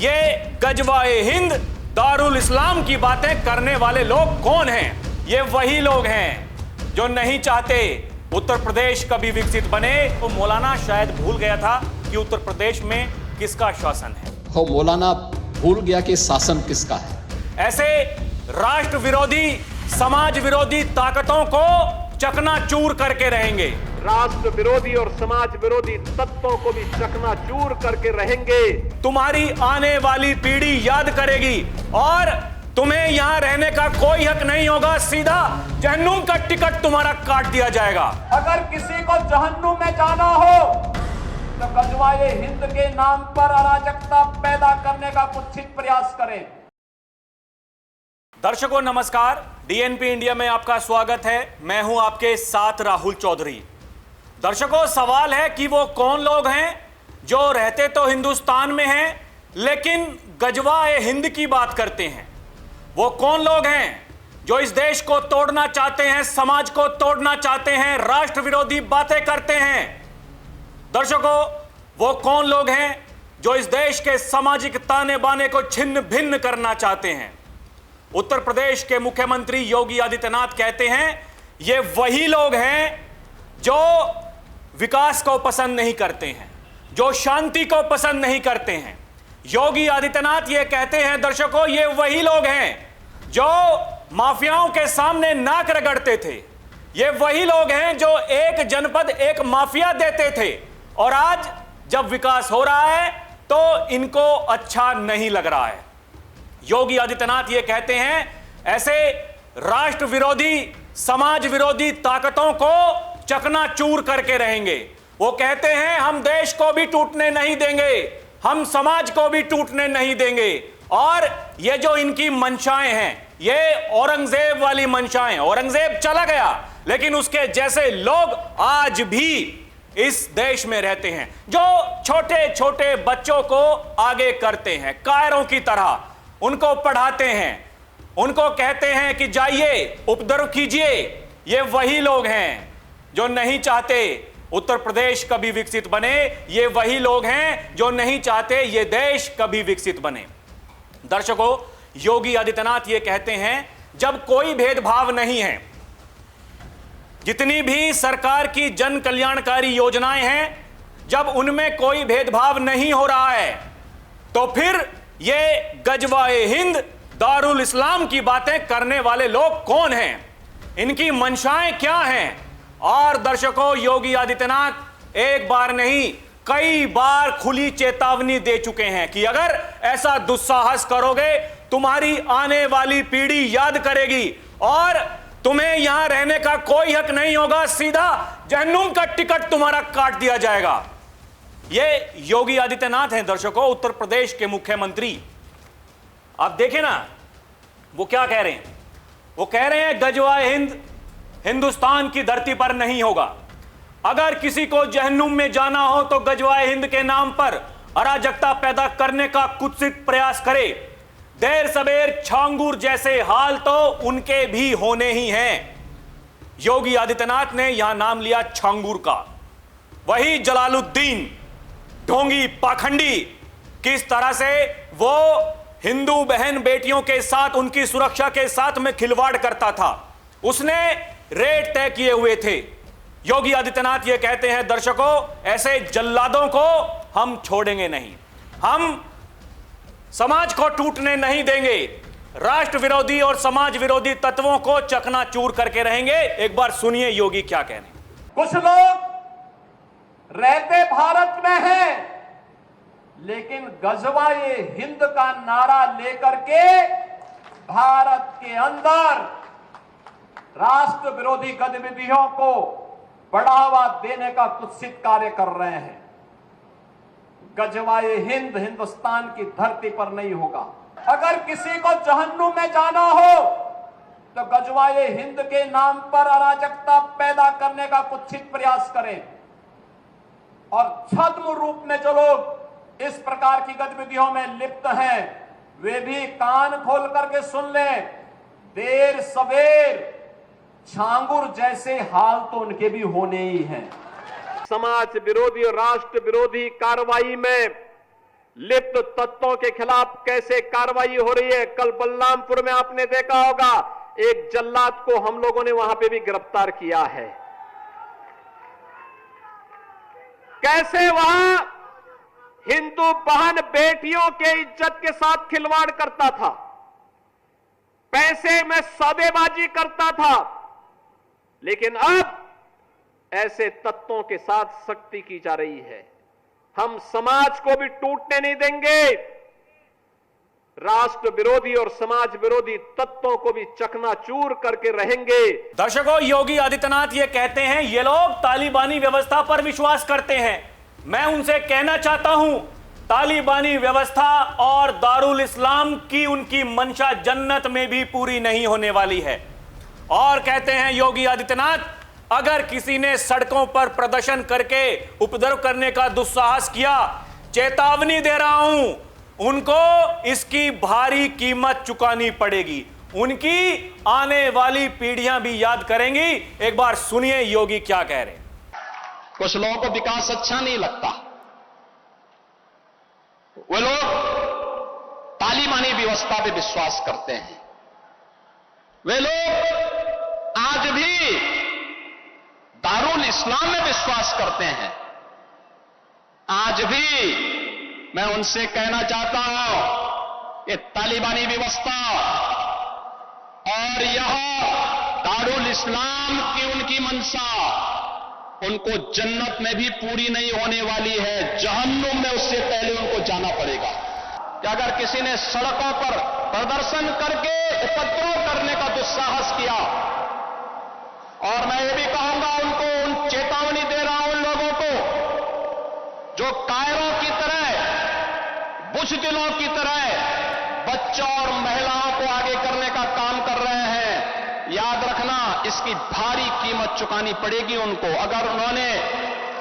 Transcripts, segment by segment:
ये गजवाए हिंद दारुल इस्लाम की बातें करने वाले लोग कौन हैं? ये वही लोग हैं जो नहीं चाहते उत्तर प्रदेश कभी विकसित बने। तो मौलाना शायद भूल गया था कि उत्तर प्रदेश में किसका शासन है। हो मौलाना भूल गया कि शासन किसका है। ऐसे राष्ट्र विरोधी समाज विरोधी ताकतों को चकनाचूर करके रहेंगे। राष्ट्र विरोधी और समाज विरोधी तत्वों को भी चकनाचूर करके रहेंगे। तुम्हारी आने वाली पीढ़ी याद करेगी और तुम्हें यहां रहने का कोई हक नहीं होगा। सीधा जहन्नुम का टिकट तुम्हारा काट दिया जाएगा। अगर किसी को जहन्नुम में जाना हो तो गजवाए हिंद के नाम पर अराजकता पैदा करने का कुत्सित प्रयास करें। दर्शकों नमस्कार, डीएनपी इंडिया में आपका स्वागत है। मैं हूं आपके साथ राहुल चौधरी। दर्शकों, सवाल है कि वो कौन लोग हैं जो रहते तो हिंदुस्तान में हैं लेकिन गजवाए हिंद की बात करते हैं। वो कौन लोग हैं जो इस देश को तोड़ना चाहते हैं, समाज को तोड़ना चाहते हैं, राष्ट्र विरोधी बातें करते हैं। दर्शकों, वो कौन लोग हैं जो इस देश के सामाजिक ताने बाने को छिन्न भिन्न करना चाहते हैं। उत्तर प्रदेश के मुख्यमंत्री योगी आदित्यनाथ कहते हैं ये वही लोग हैं जो विकास को पसंद नहीं करते हैं, जो शांति को पसंद नहीं करते हैं। योगी आदित्यनाथ ये कहते हैं दर्शकों, ये वही लोग हैं जो माफियाओं के सामने नाक रगड़ते थे। ये वही लोग हैं जो एक जनपद एक माफिया देते थे और आज जब विकास हो रहा है तो इनको अच्छा नहीं लग रहा है। योगी आदित्यनाथ ये कहते हैं ऐसे राष्ट्र विरोधी समाज विरोधी ताकतों को चकनाचूर करके रहेंगे। वो कहते हैं हम देश को भी टूटने नहीं देंगे, हम समाज को भी टूटने नहीं देंगे। और ये जो इनकी मंशाएं हैं, ये औरंगजेब वाली मंशाएं। औरंगजेब चला गया लेकिन उसके जैसे लोग आज भी इस देश में रहते हैं, जो छोटे छोटे बच्चों को आगे करते हैं, कायरों की तरह उनको पढ़ाते हैं, उनको कहते हैं कि जाइए उपद्रव कीजिए। ये वही लोग हैं जो नहीं चाहते उत्तर प्रदेश कभी विकसित बने। ये वही लोग हैं जो नहीं चाहते ये देश कभी विकसित बने। दर्शकों, योगी आदित्यनाथ ये कहते हैं जब कोई भेदभाव नहीं है, जितनी भी सरकार की जन कल्याणकारी योजनाएं हैं, जब उनमें कोई भेदभाव नहीं हो रहा है तो फिर ये गजवाए हिंद दारुल इस्लाम की बातें करने वाले लोग कौन हैं, इनकी मंशाएं क्या हैं। और दर्शकों, योगी आदित्यनाथ एक बार नहीं कई बार खुली चेतावनी दे चुके हैं कि अगर ऐसा दुस्साहस करोगे तुम्हारी आने वाली पीढ़ी याद करेगी और तुम्हें यहां रहने का कोई हक नहीं होगा। सीधा जहन्नुम का टिकट तुम्हारा काट दिया जाएगा। ये योगी आदित्यनाथ हैं दर्शकों, उत्तर प्रदेश के मुख्यमंत्री। आप देखें ना वो क्या कह रहे हैं। वो कह रहे हैं गजवाए हिंद हिंदुस्तान की धरती पर नहीं होगा। अगर किसी को जहन्नुम में जाना हो तो गजवाए हिंद के नाम पर अराजकता पैदा करने का कुत्सित प्रयास करे। देर सबेर छांगुर जैसे हाल तो उनके भी होने ही हैं। योगी आदित्यनाथ ने यहां नाम लिया छांगुर का। वही जलालुद्दीन ढोंगी पाखंडी किस तरह से वो हिंदू बहन बेटियों के साथ उनकी सुरक्षा के साथ में खिलवाड़ करता था, उसने रेट तय किए हुए थे। योगी आदित्यनाथ ये कहते हैं दर्शकों, ऐसे जल्लादों को हम छोड़ेंगे नहीं, हम समाज को टूटने नहीं देंगे, राष्ट्र विरोधी और समाज विरोधी तत्वों को चकनाचूर करके रहेंगे। एक बार सुनिए योगी क्या कह रहे हैं। कुछ लोग रहते भारत में हैं लेकिन गजवाए हिंद का नारा लेकर के भारत के अंदर राष्ट्र विरोधी गतिविधियों को बढ़ावा देने का कुत्सित कार्य कर रहे हैं। गजवाए हिंद हिंदुस्तान की धरती पर नहीं होगा। अगर किसी को जहन्नुम में जाना हो तो गजवाए हिंद के नाम पर अराजकता पैदा करने का कुत्सित प्रयास करें। और छद्म रूप में जो लोग इस प्रकार की गतिविधियों में लिप्त हैं वे भी कान खोल करके सुन लें। देर सवेर छांगुर जैसे हाल तो उनके भी होने ही हैं। समाज विरोधी और राष्ट्र विरोधी कार्रवाई में लिप्त तत्वों के खिलाफ कैसे कार्रवाई हो रही है। कल बलरामपुर में आपने देखा होगा, एक जल्लाद को हम लोगों ने वहां पे भी गिरफ्तार किया है। कैसे वहां हिंदू बहन बेटियों के इज्जत के साथ खिलवाड़ करता था, पैसे में सौदेबाजी करता था, लेकिन अब ऐसे तत्वों के साथ सख्ती की जा रही है। हम समाज को भी टूटने नहीं देंगे, राष्ट्र विरोधी और समाज विरोधी तत्वों को भी चकनाचूर करके रहेंगे। दर्शकों, योगी आदित्यनाथ ये कहते हैं ये लोग तालिबानी व्यवस्था पर विश्वास करते हैं। मैं उनसे कहना चाहता हूं, तालिबानी व्यवस्था और दारुल इस्लाम की उनकी मंशा जन्नत में भी पूरी नहीं होने वाली है। और कहते हैं योगी आदित्यनाथ, अगर किसी ने सड़कों पर प्रदर्शन करके उपद्रव करने का दुस्साहस किया, चेतावनी दे रहा हूं, उनको इसकी भारी कीमत चुकानी पड़ेगी। उनकी आने वाली पीढ़ियां भी याद करेंगी। एक बार सुनिए योगी क्या कह रहे हैं। कुछ लोगों को विकास अच्छा नहीं लगता, वे लोग तालिबानी व्यवस्था पे विश्वास करते हैं। वे लोग आज भी दारुल इस्लाम में विश्वास करते हैं। आज भी मैं उनसे कहना चाहता हूं, ये तालिबानी व्यवस्था और यह दारुल इस्लाम की उनकी मंशा उनको जन्नत में भी पूरी नहीं होने वाली है, जहन्नुम में उससे पहले उनको जाना पड़ेगा। कि अगर किसी ने सड़कों पर प्रदर्शन करके उपद्रव करने का दुस्साहस किया, और मैं ये भी कहूंगा उनको, उन चेतावनी दे रहा हूं उन लोगों को जो कायरों की तरह, बुज़दिलों की तरह बच्चों और महिलाओं को आगे करने का काम कर रहे हैं। याद रखना, इसकी भारी कीमत चुकानी पड़ेगी उनको, अगर उन्होंने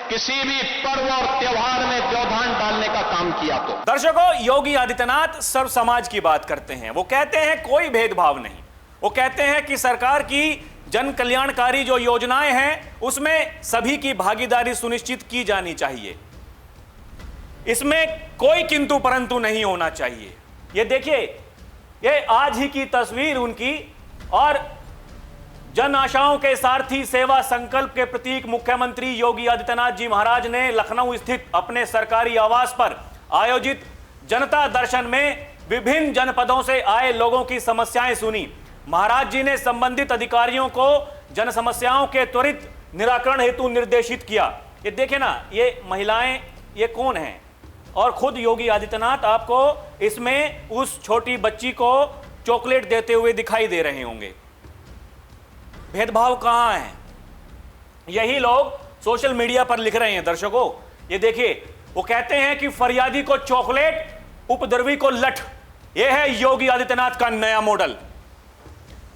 किसी भी पर्व और त्योहार में व्यवधान डालने का काम किया तो। दर्शकों, योगी आदित्यनाथ सर्व समाज की बात करते हैं। वो कहते हैं कोई भेदभाव नहीं। वो कहते हैं कि सरकार की जन कल्याणकारी जो योजनाएं हैं उसमें सभी की भागीदारी सुनिश्चित की जानी चाहिए। इसमें कोई किंतु परंतु नहीं होना चाहिए। ये देखिए, ये आज ही की तस्वीर उनकी, और जन आशाओं के सारथी सेवा संकल्प के प्रतीक मुख्यमंत्री योगी आदित्यनाथ जी महाराज ने लखनऊ स्थित अपने सरकारी आवास पर आयोजित जनता दर्शन में विभिन्न जनपदों से आए लोगों की समस्याएं सुनी। महाराज जी ने संबंधित अधिकारियों को जन समस्याओं के त्वरित निराकरण हेतु निर्देशित किया। ये देखे ना, ये महिलाएं, ये कौन हैं? और खुद योगी आदित्यनाथ आपको इसमें उस छोटी बच्ची को चॉकलेट देते हुए दिखाई दे रहे होंगे। भेदभाव कहां है? यही लोग सोशल मीडिया पर लिख रहे हैं। दर्शकों, ये देखिए, वो कहते हैं कि फरियादी को चॉकलेट, उपद्रवी को लठ। यह है योगी आदित्यनाथ का नया मॉडल।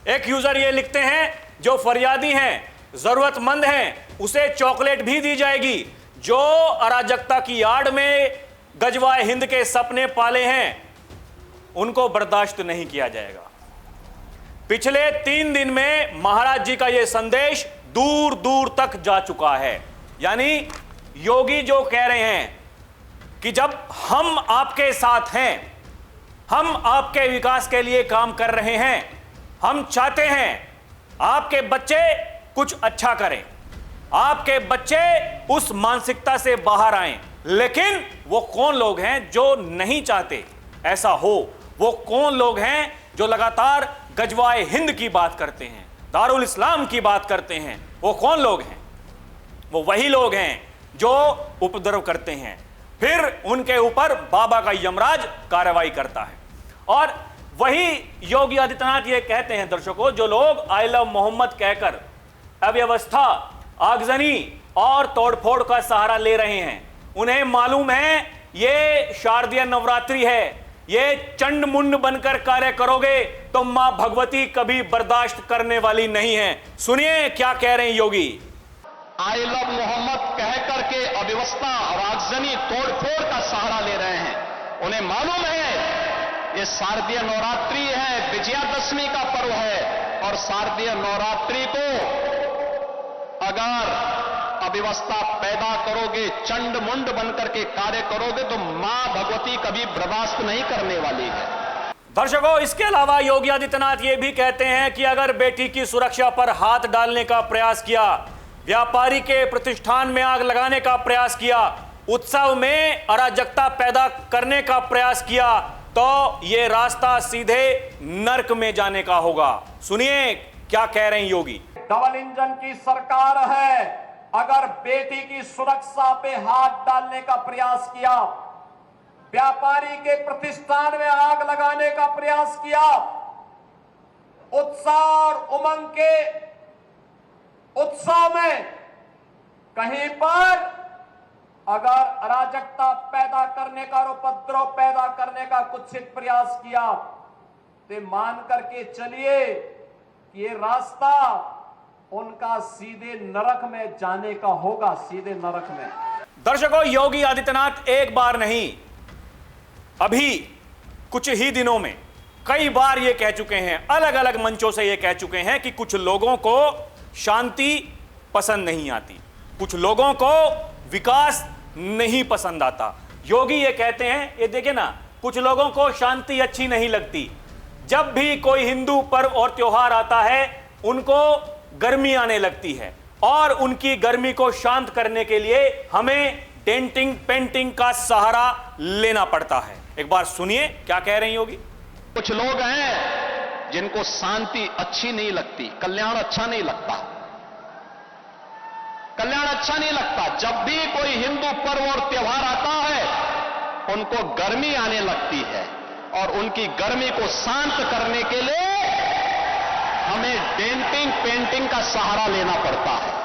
एक यूजर ये लिखते हैं, जो फरियादी हैं, जरूरतमंद हैं, उसे चॉकलेट भी दी जाएगी। जो अराजकता की आड़ में गजवाए हिंद के सपने पाले हैं, उनको बर्दाश्त नहीं किया जाएगा। पिछले 3 दिन में महाराज जी का यह संदेश दूर दूर तक जा चुका है। यानी योगी जो कह रहे हैं कि जब हम आपके साथ हैं, हम आपके विकास के लिए काम कर रहे हैं, हम चाहते हैं आपके बच्चे कुछ अच्छा करें, आपके बच्चे उस मानसिकता से बाहर आएं। लेकिन वो कौन लोग हैं जो नहीं चाहते ऐसा हो? वो कौन लोग हैं जो लगातार गजवाए हिंद की बात करते हैं, दारुल इस्लाम की बात करते हैं? वो कौन लोग हैं? वो वही लोग हैं जो उपद्रव करते हैं, फिर उनके ऊपर बाबा का यमराज कार्रवाई करता है। और वही योगी आदित्यनाथ ये कहते हैं, दर्शकों, जो लोग आई लव मोहम्मद कहकर अव्यवस्था, आगजनी और तोड़फोड़ का सहारा ले रहे हैं, उन्हें मालूम है ये शारदीय नवरात्रि है, ये चंड मुंड बनकर कार्य करोगे तो मां भगवती कभी बर्दाश्त करने वाली नहीं है। सुनिए क्या कह रहे हैं योगी। आई लव मोहम्मद कह करके अव्यवस्था और आगजनी, तोड़फोड़ का सहारा ले रहे हैं। उन्हें मालूम है ये शारदीय नवरात्रि है, विजयादशमी का पर्व है, और शारदीय नवरात्रि को अगर अव्यवस्था पैदा करोगे, चंड मुंड बनकर के कार्य करोगे तो मां भगवती कभी बर्दाश्त नहीं करने वाली है। दर्शकों, इसके अलावा योगी आदित्यनाथ ये भी कहते हैं कि अगर बेटी की सुरक्षा पर हाथ डालने का प्रयास किया, व्यापारी के प्रतिष्ठान में आग लगाने का प्रयास किया, उत्सव में अराजकता पैदा करने का प्रयास किया, तो ये रास्ता सीधे नर्क में जाने का होगा। सुनिए क्या कह रहे हैं योगी। डबल इंजन की सरकार है। अगर बेटी की सुरक्षा पे हाथ डालने का प्रयास किया, व्यापारी के प्रतिष्ठान में आग लगाने का प्रयास किया, उत्साह और उमंग के उत्सव में कहीं पर अगर अराजकता पैदा करने का और उपद्रव पैदा करने का कुत्सित प्रयास किया, तो मान करके चलिए कि ये रास्ता उनका सीधे नरक में जाने का होगा, सीधे नरक में। दर्शकों, योगी आदित्यनाथ एक बार नहीं, अभी कुछ ही दिनों में कई बार ये कह चुके हैं, अलग अलग मंचों से ये कह चुके हैं कि कुछ लोगों को शांति पसंद नहीं आती, कुछ लोगों को विकास नहीं पसंद आता। योगी ये कहते हैं, ये देखिए ना, कुछ लोगों को शांति अच्छी नहीं लगती। जब भी कोई हिंदू पर्व और त्योहार आता है, उनको गर्मी आने लगती है और उनकी गर्मी को शांत करने के लिए हमें डेंटिंग पेंटिंग का सहारा लेना पड़ता है। एक बार सुनिए क्या कह रहे हैं योगी। कुछ लोग हैं जिनको शांति अच्छी नहीं लगती, कल्याण अच्छा नहीं लगता, कल्याण अच्छा नहीं लगता। जब भी कोई हिंदू पर्व और त्योहार आता है, उनको गर्मी आने लगती है और उनकी गर्मी को शांत करने के लिए हमें डेंटिंग पेंटिंग का सहारा लेना पड़ता है।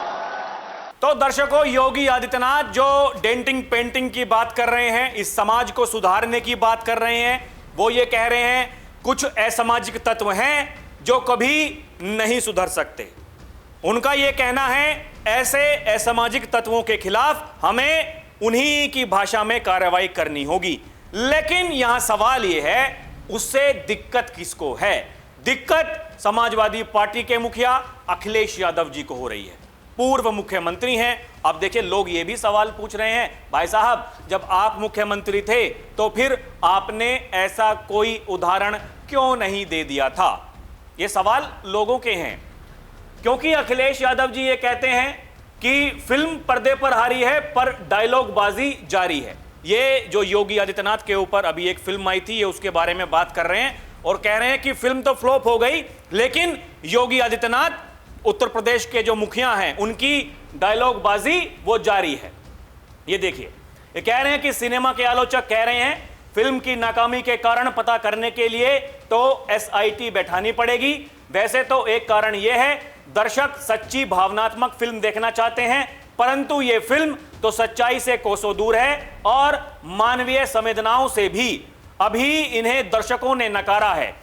तो दर्शकों, योगी आदित्यनाथ जो डेंटिंग पेंटिंग की बात कर रहे हैं, इस समाज को सुधारने की बात कर रहे हैं, वो ये कह रहे हैं कुछ असामाजिक तत्व हैं जो कभी नहीं सुधर सकते। उनका ये कहना है ऐसे असामाजिक तत्वों के खिलाफ हमें उन्हीं की भाषा में कार्रवाई करनी होगी। लेकिन यहां सवाल यह है, उससे दिक्कत किसको है? दिक्कत समाजवादी पार्टी के मुखिया अखिलेश यादव जी को हो रही है, पूर्व मुख्यमंत्री हैं। अब देखिए, लोग ये भी सवाल पूछ रहे हैं, भाई साहब जब आप मुख्यमंत्री थे तो फिर आपने ऐसा कोई उदाहरण क्यों नहीं दे दिया था? ये सवाल लोगों के हैं, क्योंकि अखिलेश यादव जी ये कहते हैं कि फिल्म पर्दे पर हारी है पर डायलॉग बाजी जारी है। ये जो योगी आदित्यनाथ के ऊपर अभी एक फिल्म आई थी, ये उसके बारे में बात कर रहे हैं और कह रहे हैं कि फिल्म तो फ्लॉप हो गई, लेकिन योगी आदित्यनाथ उत्तर प्रदेश के जो मुखिया हैं उनकी डायलॉग बाजी वो जारी है। ये देखिए, ये कह रहे हैं कि सिनेमा के आलोचक कह रहे हैं फिल्म की नाकामी के कारण पता करने के लिए तो एसआईटी बैठानी पड़ेगी। वैसे तो एक कारण यह है, दर्शक सच्ची भावनात्मक फिल्म देखना चाहते हैं, परंतु यह फिल्म तो सच्चाई से कोसों दूर है और मानवीय संवेदनाओं से भी अभी इन्हें दर्शकों ने नकारा है।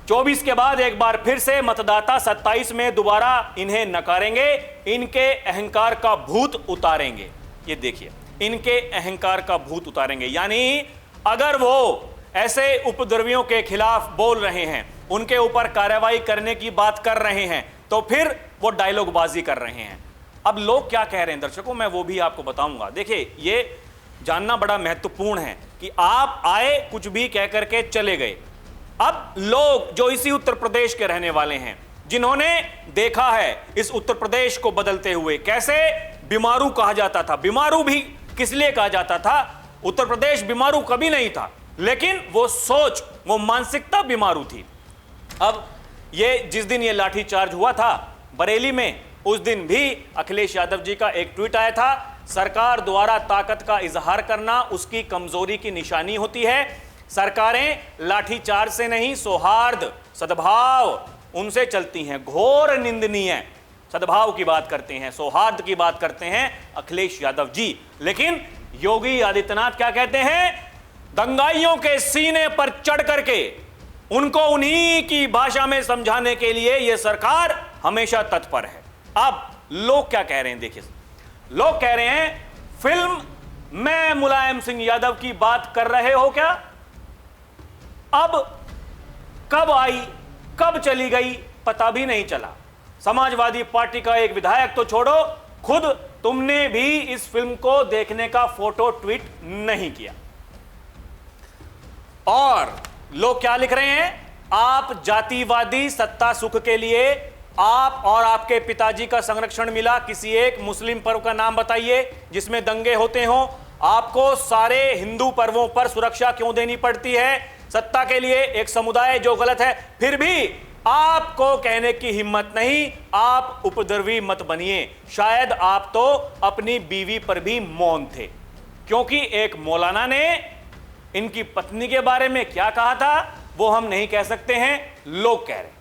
24 के बाद एक बार फिर से मतदाता 27 में दोबारा इन्हें नकारेंगे, इनके अहंकार का भूत उतारेंगे। ये देखिए, इनके अहंकार का भूत उतारेंगे। यानी अगर वो ऐसे उपद्रवियों के खिलाफ बोल रहे हैं, उनके ऊपर कार्रवाई करने की बात कर रहे हैं, तो फिर वो डायलॉग बाजी कर रहे हैं। अब लोग क्या कह रहे हैं दर्शकों, मैं वो भी आपको बताऊंगा। देखिए, ये जानना बड़ा महत्वपूर्ण है कि आप आए, कुछ भी कह करके चले गए। अब लोग जो इसी उत्तर प्रदेश के रहने वाले हैं, जिन्होंने देखा है इस उत्तर प्रदेश को बदलते हुए, कैसे बीमारू कहा जाता था, बीमारू भी किस लिए कहा जाता था? उत्तर प्रदेश बीमारू कभी नहीं था, लेकिन वो सोच, वो मानसिकता बीमारू थी। अब ये जिस दिन ये लाठीचार्ज हुआ था बरेली में, उस दिन भी अखिलेश यादव जी का एक ट्वीट आया था, सरकार द्वारा ताकत का इजहार करना उसकी कमजोरी की निशानी होती है। सरकारें लाठीचार्ज से नहीं, सौहार्द सद्भाव उनसे चलती हैं। घोर निंदनीय सद्भाव की बात करते हैं, सौहार्द की बात करते हैं अखिलेश यादव जी। लेकिन योगी आदित्यनाथ क्या कहते हैं? दंगाइयों के सीने पर चढ़ करके उनको उन्हीं की भाषा में समझाने के लिए यह सरकार हमेशा तत्पर है। अब लोग क्या कह रहे हैं, देखिए, लोग कह रहे हैं फिल्म में मुलायम सिंह यादव की बात कर रहे हो क्या? अब कब आई कब चली गई पता भी नहीं चला। समाजवादी पार्टी का एक विधायक तो छोड़ो, खुद तुमने भी इस फिल्म को देखने का फोटो ट्वीट नहीं किया। और लोग क्या लिख रहे हैं, आप जातिवादी सत्ता सुख के लिए आप और आपके पिताजी का संरक्षण मिला, किसी एक मुस्लिम पर्व का नाम बताइए जिसमें दंगे होते हों। आपको सारे हिंदू पर्वों पर सुरक्षा क्यों देनी पड़ती है? सत्ता के लिए एक समुदाय जो गलत है, फिर भी आपको कहने की हिम्मत नहीं, आप उपद्रवी मत बनिए। शायद आप तो अपनी बीवी पर भी मौन थे, क्योंकि एक मौलाना ने इनकी पत्नी के बारे में क्या कहा था वो हम नहीं कह सकते हैं, लोग कह रहे हैं।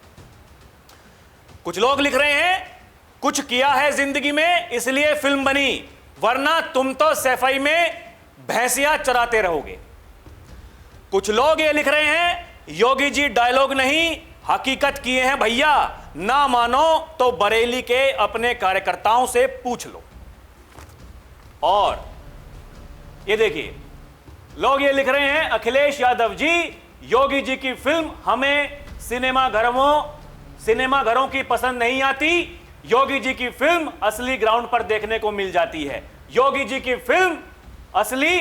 कुछ लोग लिख रहे हैं कुछ किया है जिंदगी में इसलिए फिल्म बनी, वरना तुम तो सफाई में भैंसियां चराते रहोगे। कुछ लोग ये लिख रहे हैं योगी जी डायलॉग नहीं हकीकत किए हैं भैया, ना मानो तो बरेली के अपने कार्यकर्ताओं से पूछ लो। और ये देखिए लोग ये लिख रहे हैं अखिलेश यादव जी, योगी जी की फिल्म हमें सिनेमाघरों की पसंद नहीं आती, योगी जी की फिल्म असली ग्राउंड पर देखने को मिल जाती है, योगी जी की फिल्म असली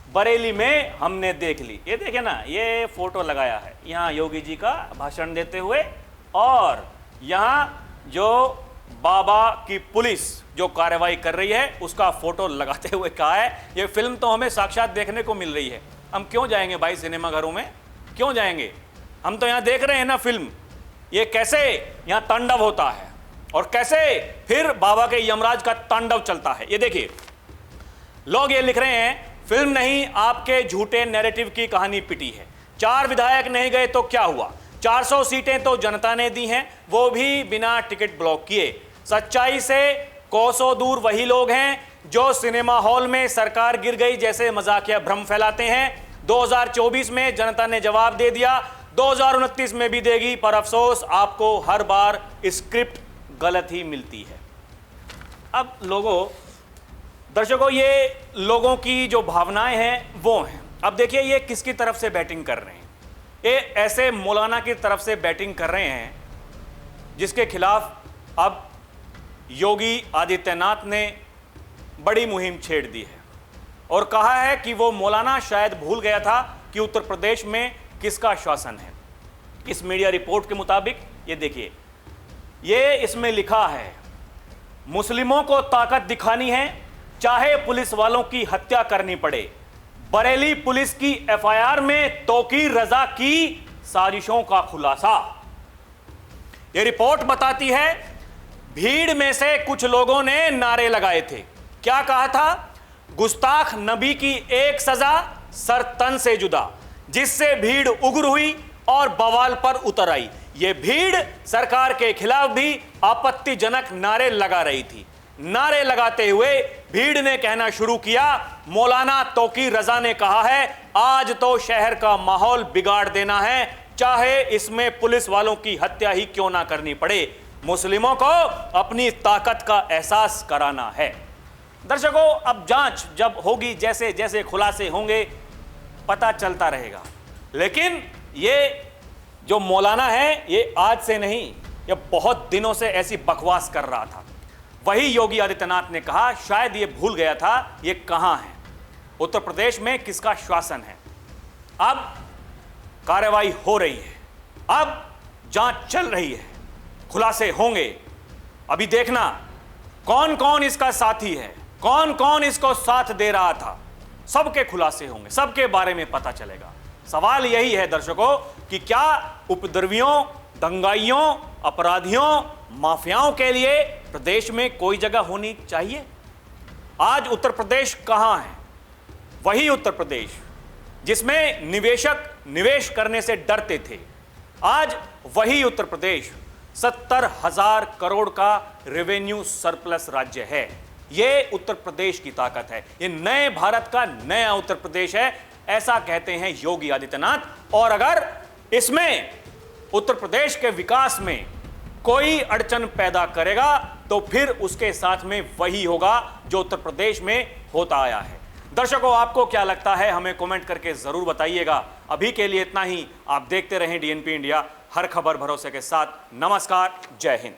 बरेली में हमने देख ली। ये देखे ना, ये फोटो लगाया है यहां योगी जी का भाषण देते हुए, और यहां जो बाबा की पुलिस जो कार्रवाई कर रही है उसका फोटो लगाते हुए कहा है ये फिल्म तो हमें साक्षात देखने को मिल रही है, हम क्यों जाएंगे भाई सिनेमाघरों में, क्यों जाएंगे, हम तो यहां देख रहे हैं ना फिल्म, ये कैसे यहां तांडव होता है और कैसे फिर बाबा के यमराज का तांडव चलता है। ये देखिए लोग ये लिख रहे हैं फिल्म नहीं आपके झूठे नैरेटिव की कहानी पिटी है, 4 विधायक नहीं गए तो क्या हुआ, 400 सीटें तो जनता ने दी हैं वो भी बिना टिकट ब्लॉक किए। सच्चाई से कोसों दूर वही लोग हैं जो सिनेमा हॉल में सरकार गिर गई जैसे मजाकिया भ्रम फैलाते हैं। 2024 में जनता ने जवाब दे दिया, 2029 में भी देगी, पर अफसोस आपको हर बार स्क्रिप्ट गलत ही मिलती है। अब दर्शकों ये लोगों की जो भावनाएं हैं वो हैं। अब देखिए ये किसकी तरफ से बैटिंग कर रहे हैं, ये ऐसे मौलाना की तरफ से बैटिंग कर रहे हैं जिसके खिलाफ अब योगी आदित्यनाथ ने बड़ी मुहिम छेड़ दी है और कहा है कि वो मौलाना शायद भूल गया था कि उत्तर प्रदेश में किसका शासन है। इस मीडिया रिपोर्ट के मुताबिक ये देखिए, ये इसमें लिखा है मुस्लिमों को ताकत दिखानी है चाहे पुलिस वालों की हत्या करनी पड़े। बरेली पुलिस की एफआईआर में तौकीर रजा की साजिशों का खुलासा। यह रिपोर्ट बताती है भीड़ में से कुछ लोगों ने नारे लगाए थे। क्या कहा था? गुस्ताख नबी की एक सजा सर तन से जुदा, जिससे भीड़ उग्र हुई और बवाल पर उतर आई। यह भीड़ सरकार के खिलाफ भी आपत्तिजनक नारे लगा रही थी। नारे लगाते हुए भीड़ ने कहना शुरू किया, मौलाना तौकीर रजा ने कहा है आज तो शहर का माहौल बिगाड़ देना है, चाहे इसमें पुलिस वालों की हत्या ही क्यों ना करनी पड़े। मुस्लिमों को अपनी ताकत का एहसास कराना है। दर्शकों अब जांच जब होगी, जैसे जैसे खुलासे होंगे पता चलता रहेगा। लेकिन ये जो मौलाना है ये आज से नहीं, ये बहुत दिनों से ऐसी बकवास कर रहा था। वही योगी आदित्यनाथ ने कहा शायद ये भूल गया था ये कहां है, उत्तर प्रदेश में किसका शासन है। अब कार्रवाई हो रही है, अब जांच चल रही है, खुलासे होंगे। अभी देखना कौन कौन इसका साथी है, कौन कौन इसको साथ दे रहा था, सबके खुलासे होंगे, सबके बारे में पता चलेगा। सवाल यही है दर्शकों कि क्या उपद्रवियों, दंगाइयों, अपराधियों, माफियाओं के लिए प्रदेश में कोई जगह होनी चाहिए? आज उत्तर प्रदेश कहां है? वही उत्तर प्रदेश जिसमें निवेशक निवेश करने से डरते थे। आज वही उत्तर प्रदेश 70,000 करोड़ का रेवेन्यू सरप्लस राज्य है। यह उत्तर प्रदेश की ताकत है, यह नए भारत का नया उत्तर प्रदेश है, ऐसा कहते हैं योगी आदित्यनाथ। और अगर इसमें उत्तर प्रदेश के विकास में कोई अड़चन पैदा करेगा तो फिर उसके साथ में वही होगा जो उत्तर प्रदेश में होता आया है। दर्शकों आपको क्या लगता है हमें कमेंट करके जरूर बताइएगा। अभी के लिए इतना ही, आप देखते रहें डीएनपी इंडिया, हर खबर भरोसे के साथ। नमस्कार, जय हिंद।